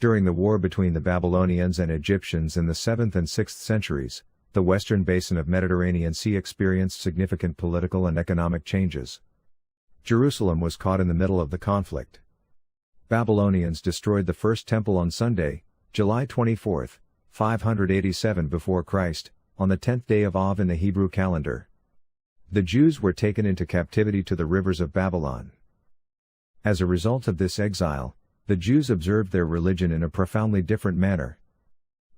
During the war between the Babylonians and Egyptians in the 7th and 6th centuries, the western basin of Mediterranean Sea experienced significant political and economic changes. Jerusalem was caught in the middle of the conflict. Babylonians destroyed the first temple on Sunday, July 24, 587 before Christ, on the 10th day of Av in the Hebrew calendar. The Jews were taken into captivity to the rivers of Babylon. As a result of this exile, the Jews observed their religion in a profoundly different manner.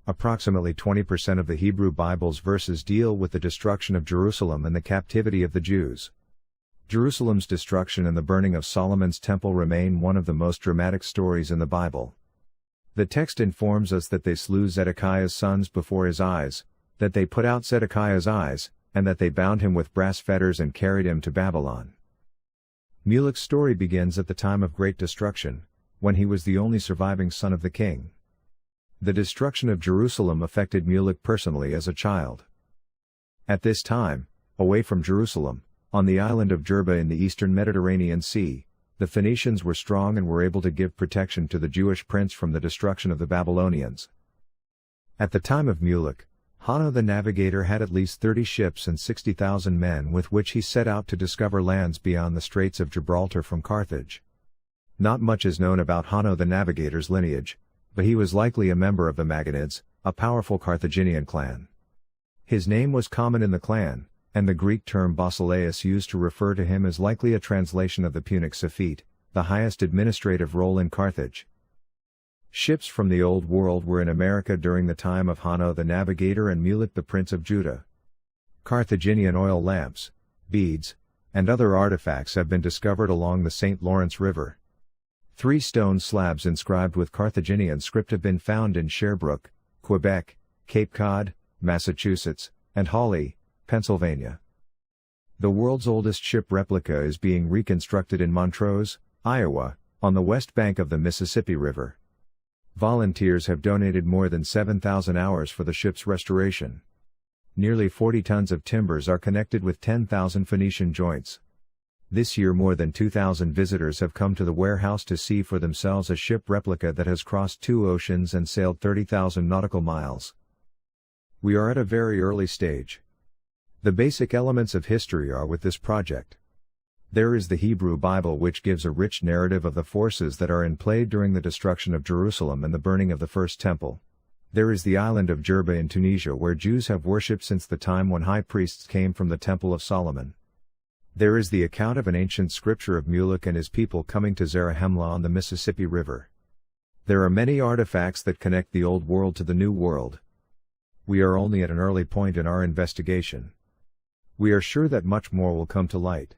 Approximately 20% of the Hebrew Bible's verses deal with the destruction of Jerusalem and the captivity of the Jews. Jerusalem's destruction and the burning of Solomon's temple remain one of the most dramatic stories in the Bible. The text informs us that they slew Zedekiah's sons before his eyes, that they put out Zedekiah's eyes, and that they bound him with brass fetters and carried him to Babylon. Mulek's story begins at the time of great destruction, when he was the only surviving son of the king. The destruction of Jerusalem affected Mulek personally as a child. At this time, away from Jerusalem, on the island of Jerba in the eastern Mediterranean Sea, the Phoenicians were strong and were able to give protection to the Jewish prince from the destruction of the Babylonians. At the time of Mulek, Hanno the Navigator had at least 30 ships and 60,000 men with which he set out to discover lands beyond the Straits of Gibraltar from Carthage. Not much is known about Hanno the Navigator's lineage, but he was likely a member of the Magonids, a powerful Carthaginian clan. His name was common in the clan, and the Greek term Basileus used to refer to him is likely a translation of the Punic Safite, the highest administrative role in Carthage. Ships from the Old World were in America during the time of Hanno the Navigator and Mulek the Prince of Judah. Carthaginian oil lamps, beads, and other artifacts have been discovered along the St. Lawrence River. 3 stone slabs inscribed with Carthaginian script have been found in Sherbrooke, Quebec, Cape Cod, Massachusetts, and Hawley, Pennsylvania. The world's oldest ship replica is being reconstructed in Montrose, Iowa, on the west bank of the Mississippi River. Volunteers have donated more than 7,000 hours for the ship's restoration. Nearly 40 tons of timbers are connected with 10,000 Phoenician joints. This year more than 2,000 visitors have come to the warehouse to see for themselves a ship replica that has crossed 2 oceans and sailed 30,000 nautical miles. We are at a very early stage. The basic elements of history are with this project. There is the Hebrew Bible, which gives a rich narrative of the forces that are in play during the destruction of Jerusalem and the burning of the first temple. There is the island of Jerba in Tunisia, where Jews have worshipped since the time when high priests came from the Temple of Solomon. There is the account of an ancient scripture of Mulek and his people coming to Zarahemla on the Mississippi River. There are many artifacts that connect the Old World to the New World. We are only at an early point in our investigation. We are sure that much more will come to light.